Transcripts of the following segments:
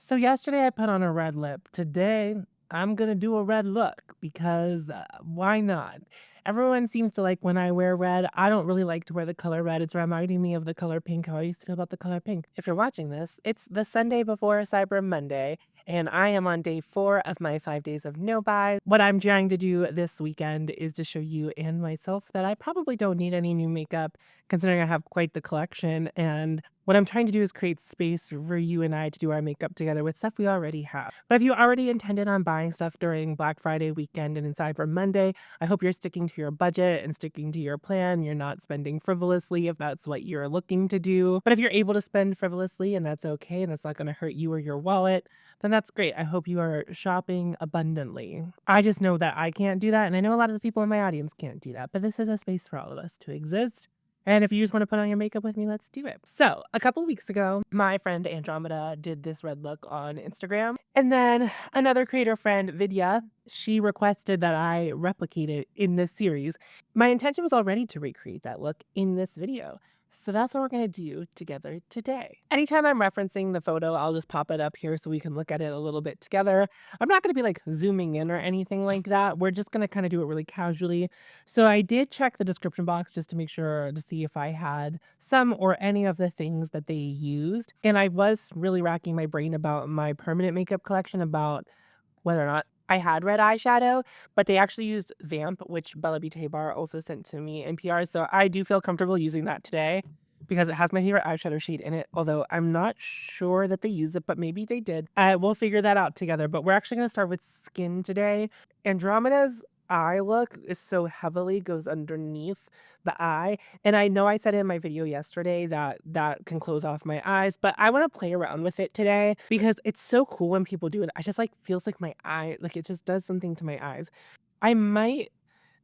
So yesterday I put on a red lip. Today I'm gonna do a red look because why not? Everyone seems to like when I wear red. I don't really like to wear the color red. It's reminding me of the color pink, how I used to feel about the color pink. If you're watching this, it's the Sunday before Cyber Monday, and I am on day 4 of my 5 days of no buys. What I'm trying to do this weekend is to show you and myself that I probably don't need any new makeup, considering I have quite the collection. And what I'm trying to do is create space for you and I to do our makeup together with stuff we already have. But if you already intended on buying stuff during Black Friday weekend and in Cyber Monday, I hope you're sticking to your budget and sticking to your plan. You're not spending frivolously if that's what you're looking to do. But if you're able to spend frivolously and that's okay and that's not going to hurt you or your wallet, then that's great. I hope you are shopping abundantly. I just know that I can't do that. And I know a lot of the people in my audience can't do that. But this is a space for all of us to exist. And if you just want to put on your makeup with me, let's do it. So, a couple weeks ago, my friend Andromeda did this red look on Instagram. And then another creator friend, Vidya, she requested that I replicate it in this series. My intention was already to recreate that look in this video. So that's what we're going to do together today. Anytime I'm referencing the photo, I'll just pop it up here so we can look at it a little bit together. I'm not going to be like zooming in or anything like that. We're just going to kind of do it really casually. So I did check the description box just to make sure to see if I had some or any of the things that they used. And I was really racking my brain about my permanent makeup collection, about whether or not I had red eyeshadow, but they actually used Vamp, which Bella B. Bar also sent to me in PR. So I do feel comfortable using that today because it has my favorite eyeshadow shade in it. Although I'm not sure that they use it, but maybe they did. We'll figure that out together. But we're actually going to start with skin today. Andromeda's eye look is so heavily goes underneath the eye, and I know I said in my video yesterday that that can close off my eyes, but I want to play around with it today because it's so cool when people do it. I just like feels like my eye, like it just does something to my eyes. I might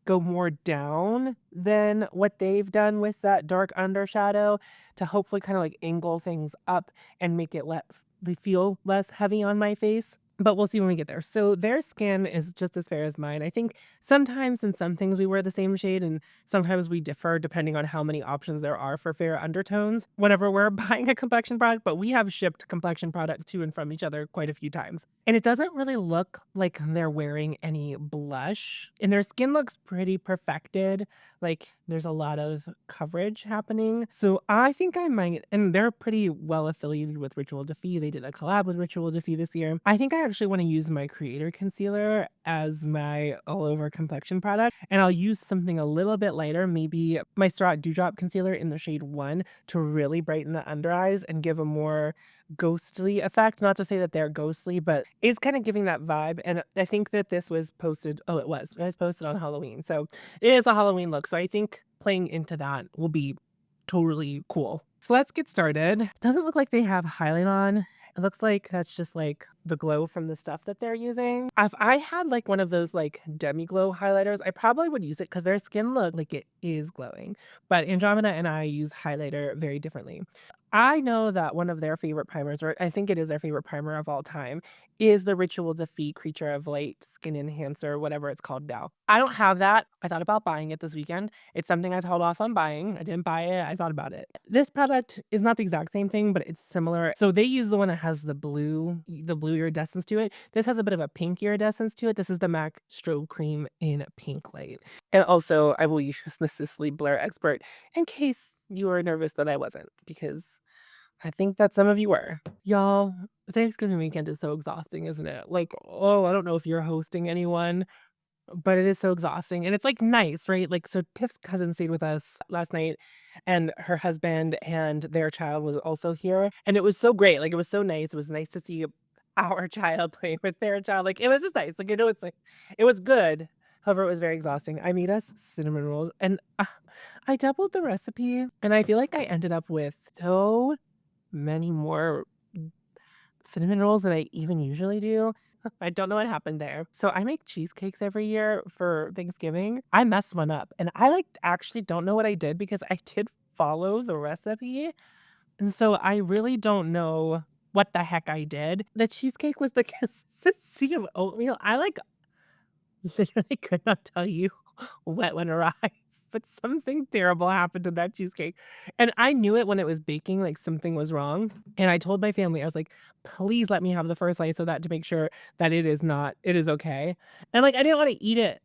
go more down than what they've done with that dark undershadow to hopefully kind of like angle things up and make it let they feel less heavy on my face. But we'll see when we get there. So their skin is just as fair as mine. I think sometimes in some things we wear the same shade and sometimes we differ depending on how many options there are for fair undertones whenever we're buying a complexion product, but we have shipped complexion product to and from each other quite a few times. And it doesn't really look like they're wearing any blush. And their skin looks pretty perfected. Like there's a lot of coverage happening. So I think I might, and they're pretty well affiliated with Ritual Defee. They did a collab with Ritual Defee this year. I think I actually want to use my creator concealer as my all over complexion product. And I'll use something a little bit lighter, maybe my Strat Dewdrop concealer in the shade 1 to really brighten the under eyes and give a more ghostly effect. Not to say that they're ghostly, but it's kind of giving that vibe. And I think that this was posted. Oh, it was posted on Halloween. So it is a Halloween look. So I think playing into that will be totally cool. So let's get started. Doesn't look like they have highlight on. It looks like that's just like the glow from the stuff that they're using. If I had like one of those like demi glow highlighters, I probably would use it because their skin look like it is glowing. But Andromeda and I use highlighter very differently. I know that one of their favorite primers, or I think it is their favorite primer of all time, is the Ritual Defeat Creature of Light Skin Enhancer, whatever it's called now. I don't have that. I thought about buying it this weekend. It's something I've held off on buying. I didn't buy it. I thought about it. This product is not the exact same thing, but it's similar. So they use the one that has the blue iridescence to it. This has a bit of a pink iridescence to it. This is the MAC Strobe Cream in Pink Light. And also, I will use the Sisley Blur Expert in case you were nervous that I wasn't, because I think that some of you were. Y'all, Thanksgiving weekend is so exhausting, isn't it? Like, oh, I don't know if you're hosting anyone, but it is so exhausting. And it's like nice, right? Like, so Tiff's cousin stayed with us last night, and her husband and their child was also here. And it was so great. Like, it was so nice. It was nice to see our child playing with their child. Like, it was just nice. Like, it's like, it was good. However, it was very exhausting. I made us cinnamon rolls and I doubled the recipe, and I feel like I ended up with so many more cinnamon rolls than I even usually do. I don't know what happened there. So I make cheesecakes every year for Thanksgiving. I messed one up and I like actually don't know what I did because I did follow the recipe. And so I really don't know what the heck I did. The cheesecake was the consistency of oatmeal. I like literally could not tell you what went awry. but something terrible happened to that cheesecake, and I knew it when it was baking, like, something was wrong, and I told my family, I was like, "Please let me have the first slice of that to make sure that it is okay," and, like, I didn't wanna eat it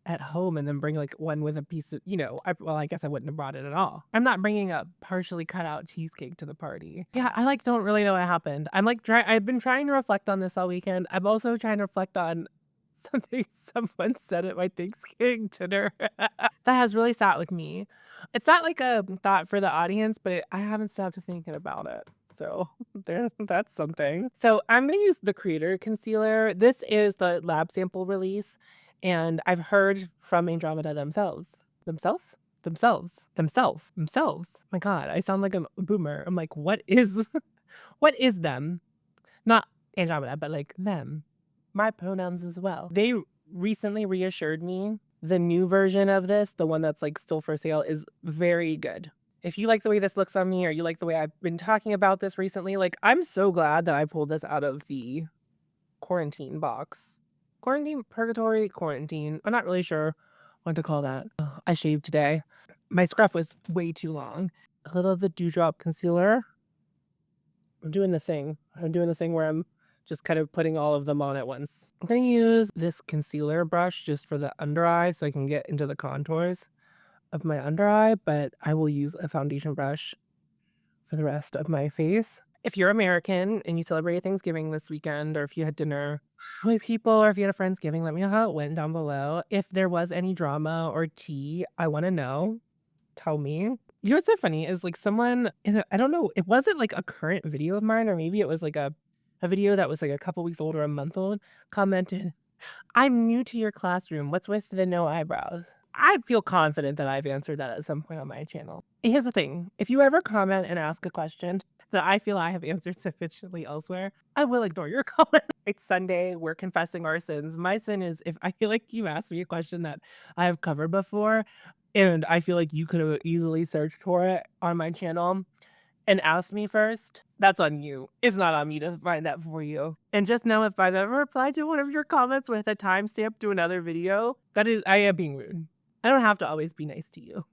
at home and then bring, like, one with a piece of I guess I wouldn't have brought it at all. I'm not bringing a partially cut out cheesecake to the party. Yeah, I, like, don't really know what happened. I've been trying to reflect on this all weekend. I'm also trying to reflect on something someone said at my Thanksgiving dinner that has really sat with me. It's not like a thought for the audience, but I haven't stopped thinking about it. So that's something. So I'm gonna use the Creator Concealer. This is the lab sample release, and I've heard from Andromeda themselves. My God, I sound like a boomer. I'm like, what is what is them? Not Andromeda, but like them. My pronouns as well. They recently reassured me the new version of this, the one that's like still for sale, is very good. If you like the way this looks on me or you like the way I've been talking about this recently, like I'm so glad that I pulled this out of the quarantine box. Quarantine, purgatory, quarantine. I'm not really sure what to call that. Ugh, I shaved today. My scruff was way too long. A little of the Dewdrop concealer. I'm doing the thing. I'm doing the thing where I'm just kind of putting all of them on at once. I'm gonna use this concealer brush just for the under eye so I can get into the contours of my under eye, but I will use a foundation brush for the rest of my face. If you're American and you celebrated Thanksgiving this weekend, or if you had dinner with people, or if you had a Friendsgiving, let me know how it went down below. If there was any drama or tea, I wanna know. Tell me. You know what's so funny is, like, someone in a I don't know, it wasn't, like, a current video of mine, or maybe it was, like, a video that was, like, a couple weeks old or a month old, commented, "I'm new to your classroom. What's with the no eyebrows?" I feel confident that I've answered that at some point on my channel. Here's the thing, if you ever comment and ask a question that I feel I have answered sufficiently elsewhere, I will ignore your comment. It's Sunday, we're confessing our sins. My sin is if I feel like you asked me a question that I have covered before, and I feel like you could have easily searched for it on my channel and asked me first, that's on you. It's not on me to find that for you. And just know if I've ever replied to one of your comments with a timestamp to another video, I am being rude. I don't have to always be nice to you.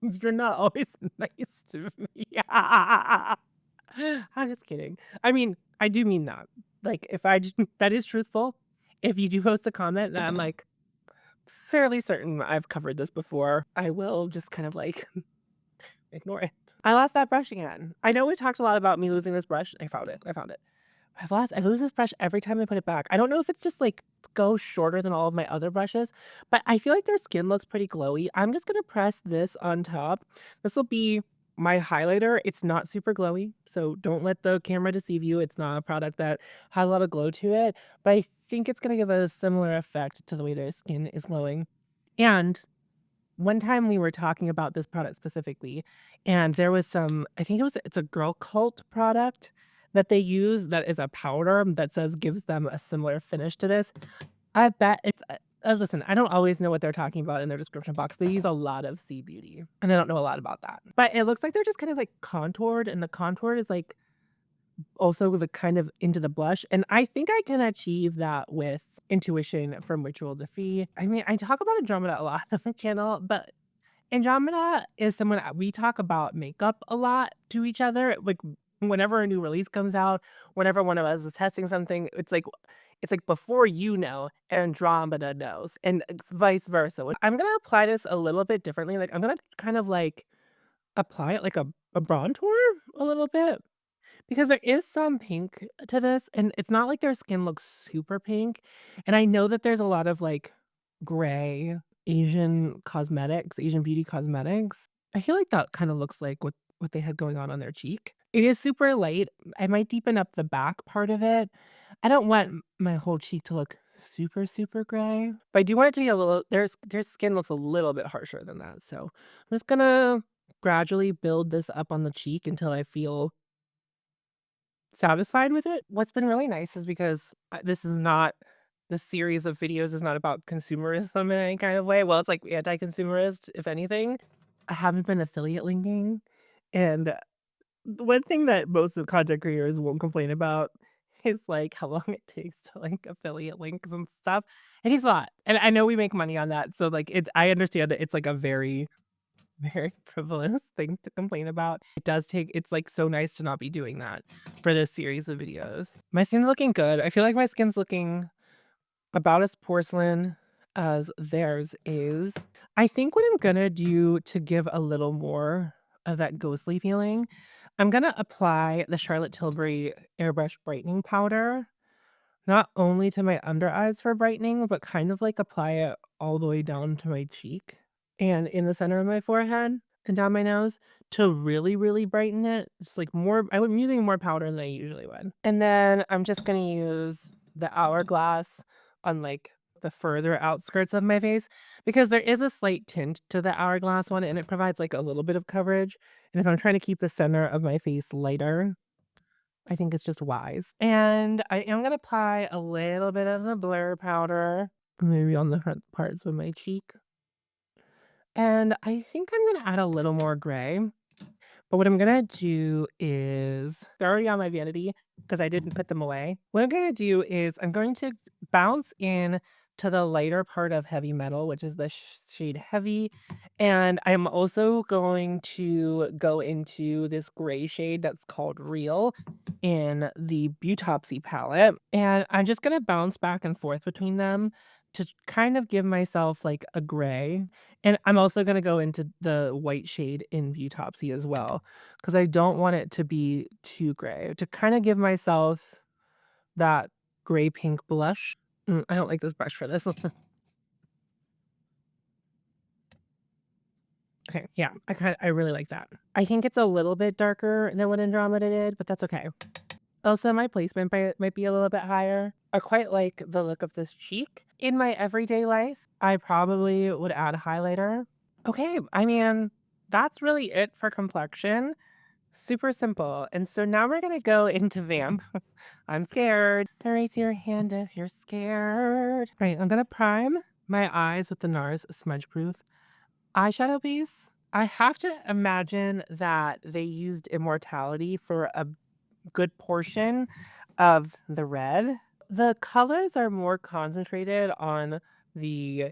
You're not always nice to me. I'm just kidding. I mean, I do mean that. Like, if I that is truthful. If you do post a comment that I'm like fairly certain I've covered this before, I will just kind of like ignore it. I lost that brush again. I know we talked a lot about me losing this brush. I found it. I found it. I lose this brush every time I put it back. I don't know if it's just like goes shorter than all of my other brushes, but I feel like their skin looks pretty glowy. I'm just gonna press this on top. This will be my highlighter. It's not super glowy, so don't let the camera deceive you. It's not a product that has a lot of glow to it, but I think it's gonna give a similar effect to the way their skin is glowing. And one time we were talking about this product specifically, and there was I think it's a Girl Cult product that they use that is a powder that says gives them a similar finish to this. I bet it's listen, I don't always know what they're talking about in their description box. They use a lot of C Beauty, and I don't know a lot about that. But it looks like they're just kind of like contoured, and the contour is like also the kind of into the blush, and I think I can achieve that with Intuition from Ritual Defee. I mean, I talk about Andromeda a lot on my channel, but Andromeda is someone we talk about makeup a lot to each other, like, whenever a new release comes out, whenever one of us is testing something, it's like before you know, Andromeda knows, and it's vice versa. I'm gonna apply this a little bit differently, like, I'm gonna kind of, like, apply it like a bronzer a little bit. Because there is some pink to this, and it's not like their skin looks super pink, and I know that there's a lot of, like, gray Asian beauty cosmetics. I feel like that kinda looks like what they had going on their cheek. It is super light. I might deepen up the back part of it. I don't want my whole cheek to look super, super gray, but I do want it to be a little their skin looks a little bit harsher than that, so I'm just gonna gradually build this up on the cheek until I feel satisfied with it. What's been really nice is because, this series of videos is not about consumerism in any kind of way. Well, it's, like, anti-consumerist, if anything. I haven't been affiliate linking, and the one thing that most of content creators won't complain about is, like, how long it takes to, like, affiliate links and stuff. It takes a lot, and I know we make money on that, so, like, it's I understand that it's, like, a very, very frivolous thing to complain about. It does take it's, like, so nice to not be doing that for this series of videos. My skin's looking good. I feel like my skin's looking about as porcelain as theirs is. I think what I'm gonna do to give a little more of that ghostly feeling, I'm gonna apply the Charlotte Tilbury Airbrush Brightening Powder, not only to my under eyes for brightening, but kind of like apply it all the way down to my cheek and in the center of my forehead and down my nose to really, really brighten it. Just like more, I'm using more powder than I usually would. And then I'm just gonna use the hourglass on like the further outskirts of my face because there is a slight tint to the hourglass one and it provides like a little bit of coverage. And if I'm trying to keep the center of my face lighter, I think it's just wise. And I am gonna apply a little bit of the blur powder, maybe on the front parts of my cheek. And I think I'm gonna add a little more gray. But what I'm gonna do is they're already on my vanity because I didn't put them away. What I'm gonna do is I'm going to bounce in to the lighter part of Heavy Metal, which is the shade Heavy, and I'm also going to go into this gray shade that's called Real in the Beautopsy palette, and I'm just gonna bounce back and forth between them to kind of give myself like a gray. And I'm also gonna go into the white shade in Beautopsy as well, because I don't want it to be too gray, to kinda give myself that gray pink blush. I don't like this brush for this. Let's okay, yeah, I really like that. I think it's a little bit darker than what Andromeda did, but that's okay. Also, my placement might be a little bit higher. I quite like the look of this cheek. In my everyday life, I probably would add a highlighter. Okay, I mean, that's really it for complexion. Super simple. And so now we're gonna go into vamp. I'm scared. Raise your hand if you're scared. Right, I'm gonna prime my eyes with the NARS Smudge Proof eyeshadow base. I have to imagine that they used Immortality for a good portion of the red. The colors are more concentrated on the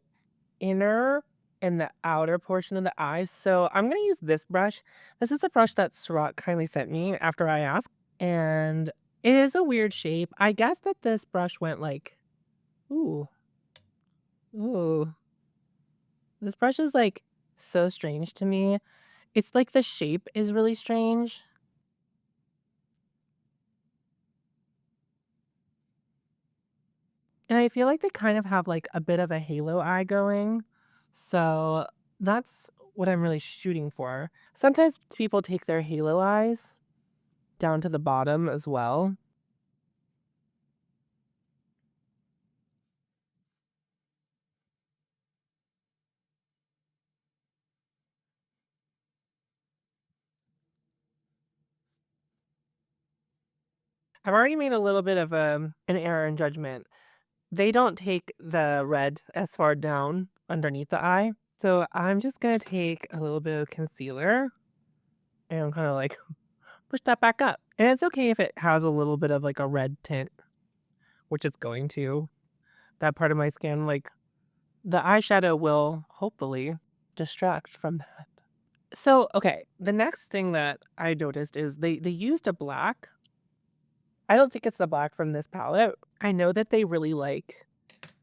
inner and the outer portion of the eyes. So I'm going to use this brush. This is a brush that Surat kindly sent me after I asked. And it is a weird shape. I guess that this brush went like, ooh, ooh. This brush is like so strange to me. It's like the shape is really strange. And I feel like they kind of have like a bit of a halo eye going. So that's what I'm really shooting for. Sometimes people take their halo eyes down to the bottom as well. I've already made a little bit of an error in judgment. They don't take the red as far down underneath the eye. So I'm just going to take a little bit of concealer and kind of like push that back up. And it's okay if it has a little bit of like a red tint, which it's going to. That part of my skin, like the eyeshadow will hopefully distract from that. So, okay, the next thing that I noticed is they used a black. I don't think it's the black from this palette. I know that they really like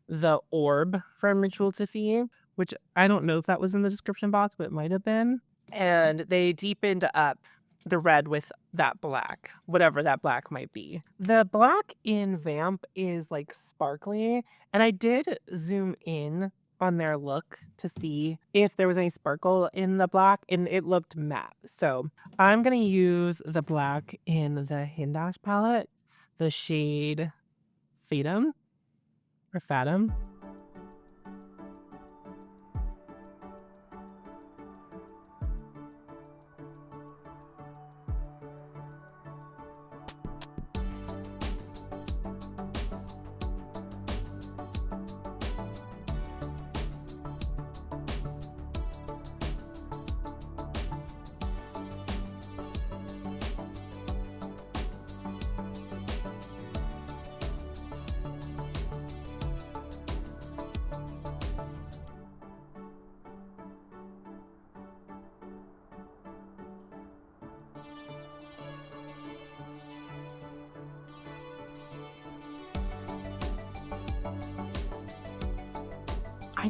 the orb from Ritual Tiffy, which I don't know if that was in the description box, but it might have been. And they deepened up the red with that black, whatever that black might be. The black in Vamp is like sparkly, and I did zoom in on their look to see if there was any sparkle in the black, and it looked matte. So I'm gonna use the black in the Hindash palette, the shade Fatum or Fatum.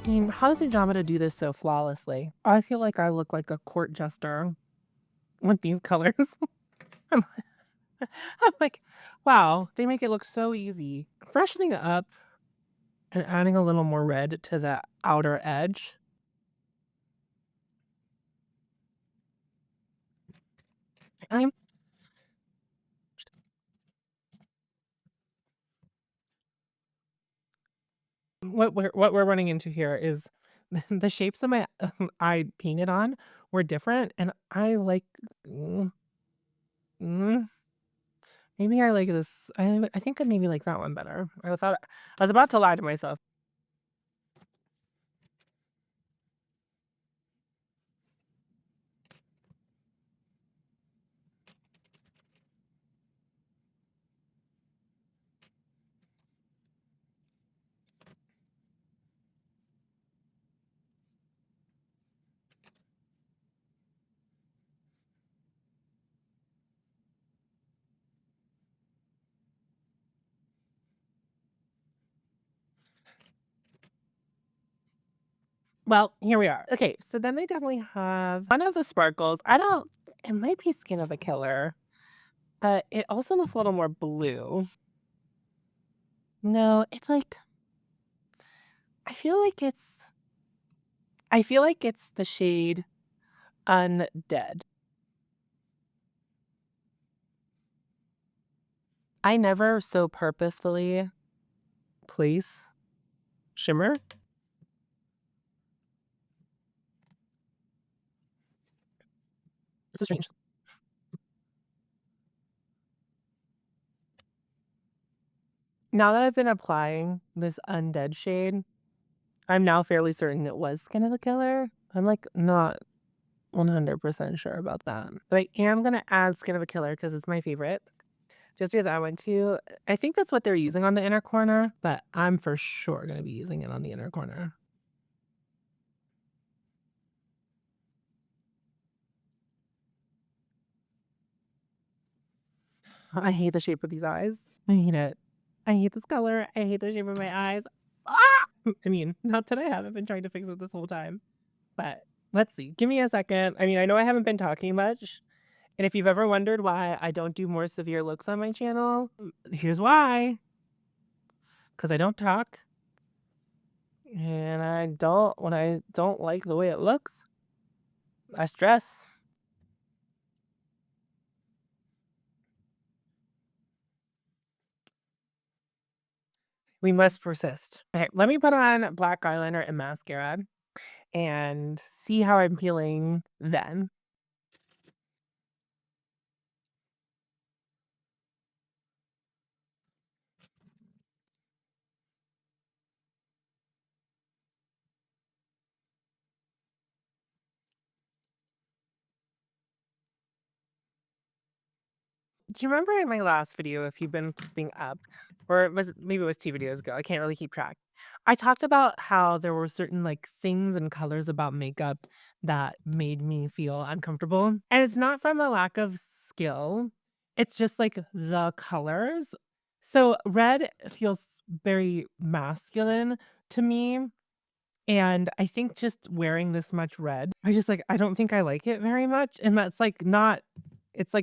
I mean, how does Andromeda do this so flawlessly? I feel like I look like a court jester with these colors. I'm I'm like, "Wow, they make it look so easy." Freshening it up and adding a little more red to the outer edge. I'm what we're running into here is the shapes of my I painted on were different, and I like mm, mm, maybe I like this I think I maybe like that one better. I was about to lie to myself. Well, here we are. Okay, so then they definitely have one of the sparkles. I don't it might be Skin of a Killer, but it also looks a little more blue. No, it's like I feel like it's I feel like it's the shade Undead. I never so purposefully place shimmer. It's so strange. Now that I've been applying this Undead shade, I'm now fairly certain it was Skin of a Killer. I'm like not 100% sure about that. But I am gonna add Skin of a Killer because it's my favorite. Just because I want to. I think that's what they're using on the inner corner, but I'm for sure gonna be using it on the inner corner. I hate the shape of these eyes. I hate it. I hate this color. I hate the shape of my eyes. Ah! I mean, not that I haven't been trying to fix it this whole time, but let's see. Give me a second. I mean, I know I haven't been talking much, and if you've ever wondered why I don't do more severe looks on my channel, here's why. Because I don't talk, and when I don't like the way it looks, I stress. We must persist. Okay, let me put on black eyeliner and mascara and see how I'm feeling then. Do you remember in my last video, if you've been keeping up, or maybe it was 2 videos ago, I can't really keep track. I talked about how there were certain like things and colors about makeup that made me feel uncomfortable. And it's not from a lack of skill. It's just like the colors. So red feels very masculine to me. And I think just wearing this much red, I don't think I like it very much, and that's, like, not it's,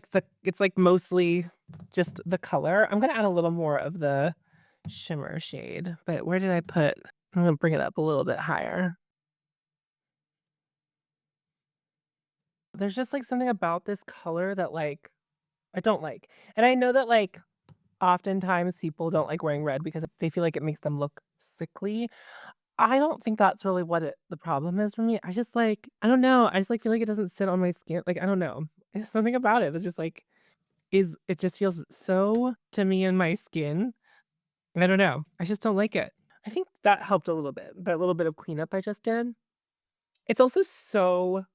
like, mostly just the color. I'm gonna add a little more of the shimmer shade, but where did I put I'm gonna bring it up a little bit higher. There's just, like, something about this color that, like, I don't like, and I know that, like, oftentimes people don't like wearing red because they feel like it makes them look sickly. I don't think that's really what the problem is for me. I don't know, I just, like, feel like it doesn't sit on my skin, like, I don't know. There's something about it that just, like, it just feels so to me in my skin. I don't know, I just don't like it. I think that helped a little bit, that little bit of cleanup I just did. It's also so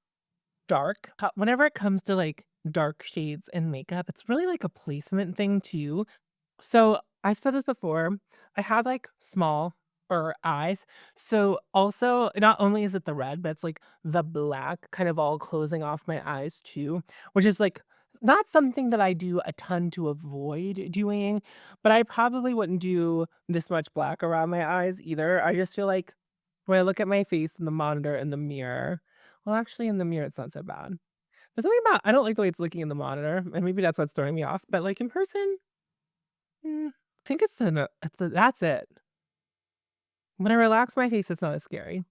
dark. Whenever it comes to, like, dark shades and makeup, it's really, like, a placement thing too. So, I've said this before, I have, like, small or eyes, so also not only is it the red, but it's, like, the black kind of all closing off my eyes too, which is, like, not something that I do a ton to avoid doing, but I probably wouldn't do this much black around my eyes either. I just feel like where I look at my face in the monitor in the mirror. Well, actually, in the mirror, it's not so bad. There's something about I don't like the way it's looking in the monitor, and maybe that's what's throwing me off, but, like, in person, I think that's it. When I relax my face, it's not as scary.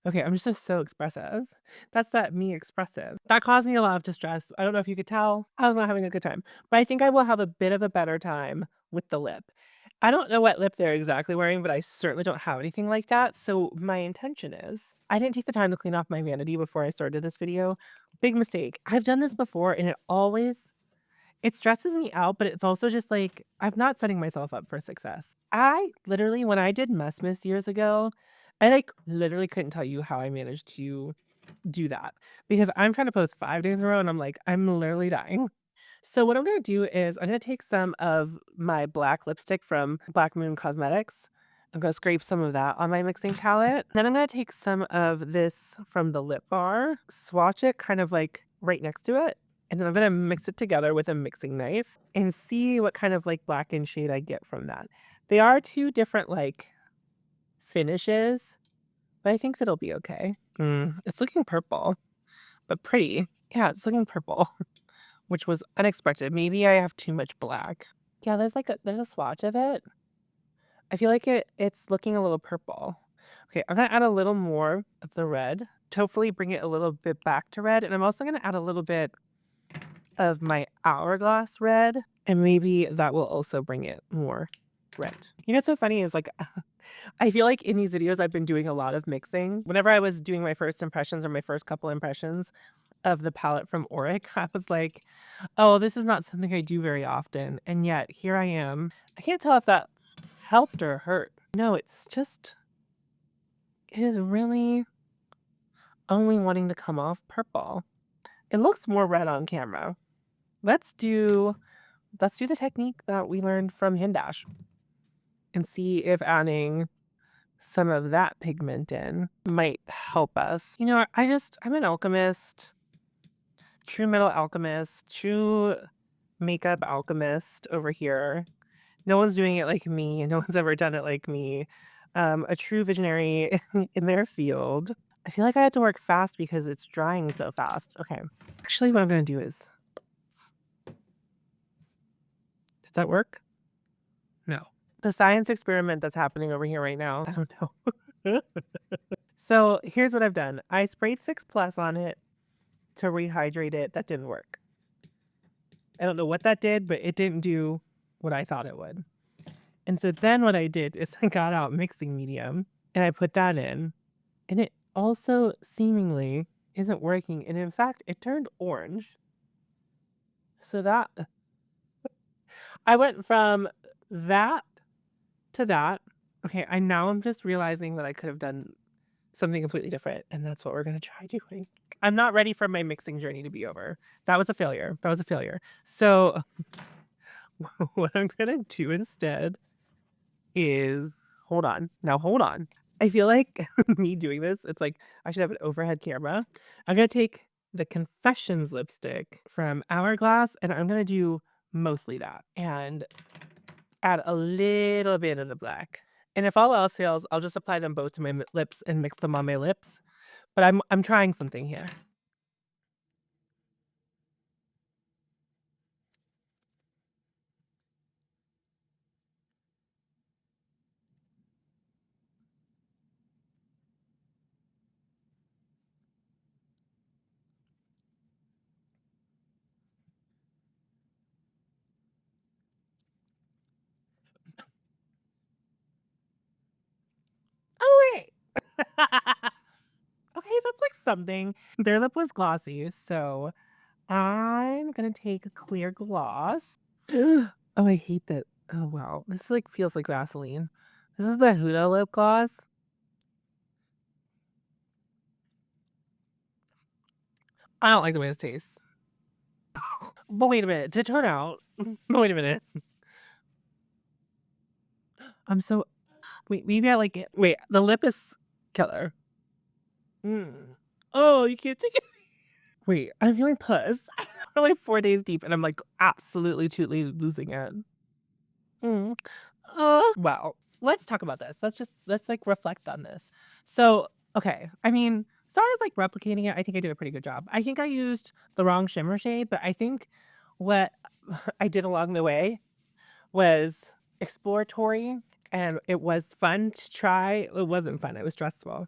Okay, I'm just so expressive. That's that me expressive. That caused me a lot of distress. I don't know if you could tell. I was not having a good time. But I think I will have a bit of a better time with the lip. I don't know what lip they're exactly wearing, but I certainly don't have anything like that. So my intention is I didn't take the time to clean off my vanity before I started this video. Big mistake. I've done this before and it stresses me out, but it's also just like I'm not setting myself up for success. I literally, when I did Messmas years ago, I like literally couldn't tell you how I managed to do that because I'm trying to post 5 days in a row and I'm like, I'm literally dying. So what I'm gonna do is I'm gonna take some of my black lipstick from Black Moon Cosmetics. I'm gonna scrape some of that on my mixing palette. Then I'm gonna take some of this from the lip bar, swatch it kind of like right next to it. And then I'm gonna mix it together with a mixing knife and see what kind of like blackened shade I get from that. They are two different like finishes, but I think that'll be okay. It's looking purple, but pretty. Yeah, it's looking purple. Which was unexpected. Maybe I have too much black. Yeah, there's a swatch of it. I feel like it's looking a little purple. Okay, I'm gonna add a little more of the red to hopefully bring it a little bit back to red. And I'm also gonna add a little bit of my hourglass red. And maybe that will also bring it more red. You know what's so funny is like I feel like in these videos I've been doing a lot of mixing. Whenever I was doing my first impressions or my first couple impressions of the palette from Auric, I was like, oh, this is not something I do very often, and yet here I am. I can't tell if that helped or hurt. No, it's just it is really only wanting to come off purple. It looks more red on camera. Let's do the technique that we learned from Hindash and see if adding some of that pigment in might help us. You know, I'm an alchemist, true metal alchemist, true makeup alchemist over here. No one's doing it like me, no one's ever done it like me. A true visionary in their field. I feel like I had to work fast because it's drying so fast. Okay. Actually, what I'm gonna do is did that work? No. The science experiment that's happening over here right now, I don't know. So, here's what I've done. I sprayed Fix Plus on it to rehydrate it. That didn't work. I don't know what that did, but it didn't do what I thought it would. And so then what I did is I got out mixing medium and I put that in, and it also seemingly isn't working. And in fact, it turned orange. So that I went from that to that. Okay, I'm just realizing that I could have done something completely different, and that's what we're gonna try doing. I'm not ready for my mixing journey to be over. That was a failure. That was a failure. So what I'm gonna do instead is hold on. Now hold on. I feel like me doing this, it's like I should have an overhead camera. I'm gonna take the Confessions lipstick from Hourglass, and I'm gonna do mostly that and add a little bit of the black. And if all else fails, I'll just apply them both to my lips and mix them on my lips. But I'm trying something here. Oh wait. Okay, that's like something. Their lip was glossy, so I'm gonna take a clear gloss. Oh, I hate that. Oh wow, this like feels like Vaseline. This is the Huda lip gloss. I don't like the way this tastes. But wait a minute, to turn out. Wait a minute. I'm so wait, maybe I like it. Wait, the lip is killer. Mm. Oh, you can't take it. Wait, I'm feeling pus. We're like 4 days deep, and I'm like absolutely, totally losing it. Mm. Wow. let's talk about this. Let's like reflect on this. So, okay, I mean, as far as like replicating it, I think I did a pretty good job. I think I used the wrong shimmer shade, but I think what I did along the way was exploratory and it was fun to try. It wasn't fun, it was stressful.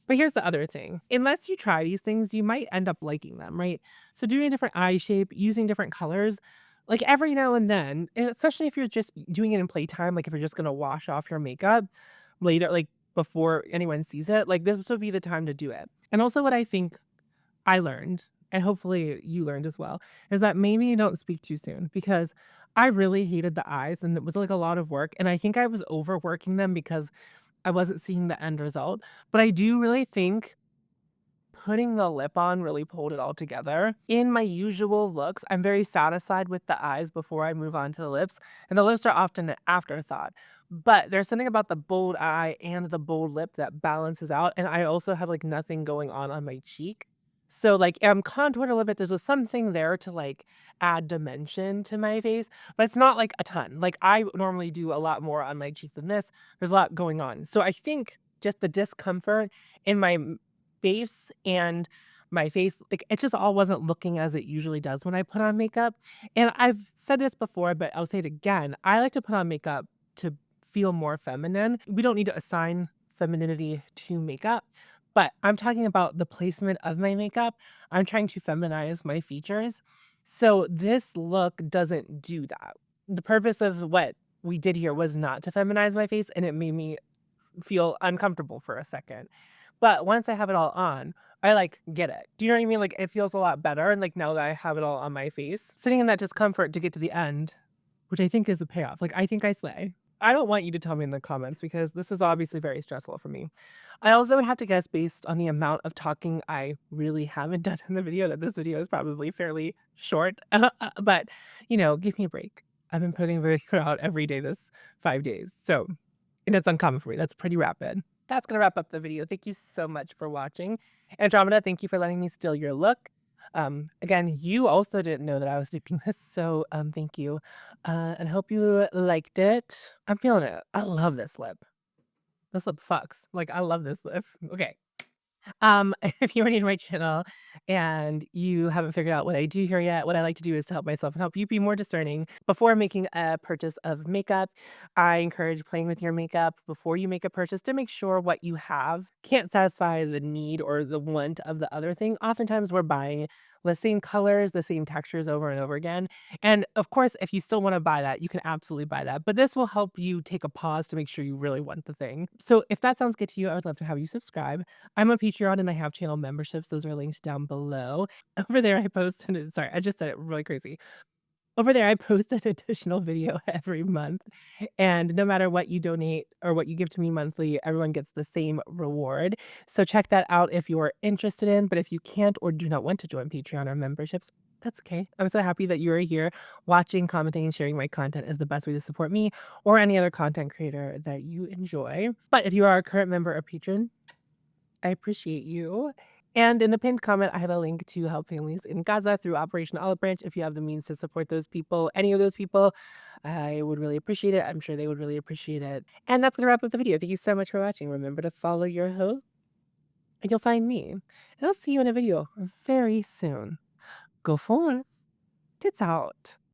But here's the other thing. Unless you try these things, you might end up liking them, right? So doing a different eye shape, using different colors, like every now and then, and especially if you're just doing it in playtime, like if you're just gonna wash off your makeup later, like before anyone sees it, like this would be the time to do it. And also what I think I learned, and hopefully you learned as well, is that maybe you don't speak too soon because I really hated the eyes and it was like a lot of work. And I think I was overworking them because I wasn't seeing the end result. But I do really think putting the lip on really pulled it all together. In my usual looks, I'm very satisfied with the eyes before I move on to the lips, and the lips are often an afterthought. But there's something about the bold eye and the bold lip that balances out, and I also have like nothing going on my cheek. So like I'm contoured a little bit. There's a something there to like add dimension to my face, but it's not like a ton. Like I normally do a lot more on my cheek than this. There's a lot going on. So I think just the discomfort in my face and my face, like, it just all wasn't looking as it usually does when I put on makeup, and I've said this before, but I'll say it again, I like to put on makeup to feel more feminine. We don't need to assign femininity to makeup, but I'm talking about the placement of my makeup. I'm trying to feminize my features, so this look doesn't do that. The purpose of what we did here was not to feminize my face, and it made me feel uncomfortable for a second. But once I have it all on, I, like, get it. Do you know what I mean? Like, it feels a lot better, and, like, now that I have it all on my face, sitting in that discomfort to get to the end, which I think is a payoff. Like, I think I slay. I don't want you to tell me in the comments because this is obviously very stressful for me. I also would have to guess based on the amount of talking I really haven't done in the video that this video is probably fairly short. But, give me a break. I've been putting a video out every day this 5 days. So and it's uncommon for me. That's pretty rapid. That's gonna wrap up the video. Thank you so much for watching. Andromeda, thank you for letting me steal your look. Again, you also didn't know that I was doing this, so thank you. And I hope you liked it. I'm feeling it. I love this lip. This lip fucks. Like I love this lip. Okay. If you're new to my channel and you haven't figured out what I do here yet, what I like to do is to help myself and help you be more discerning. Before making a purchase of makeup, I encourage playing with your makeup before you make a purchase to make sure what you have can't satisfy the need or the want of the other thing. Oftentimes, we're buying the same colors, the same textures over and over again. And of course, if you still want to buy that, you can absolutely buy that. But this will help you take a pause to make sure you really want the thing. So if that sounds good to you, I would love to have you subscribe. I'm a Patreon and I have channel memberships. Those are linked down below. Over there, I post, sorry, I just said it really crazy. Over there, I post an additional video every month. And no matter what you donate or what you give to me monthly, everyone gets the same reward. So check that out if you're interested in. But if you can't or do not want to join Patreon or memberships, that's okay. I'm so happy that you are here. Watching, commenting, and sharing my content is the best way to support me or any other content creator that you enjoy. But if you are a current member or patron, I appreciate you. And in the pinned comment, I have a link to help families in Gaza through Operation Olive Branch. If you have the means to support those people, any of those people, I would really appreciate it. I'm sure they would really appreciate it. And that's going to wrap up the video. Thank you so much for watching. Remember to follow your host, and you'll find me. And I'll see you in a video very soon. Go forth. Tits out.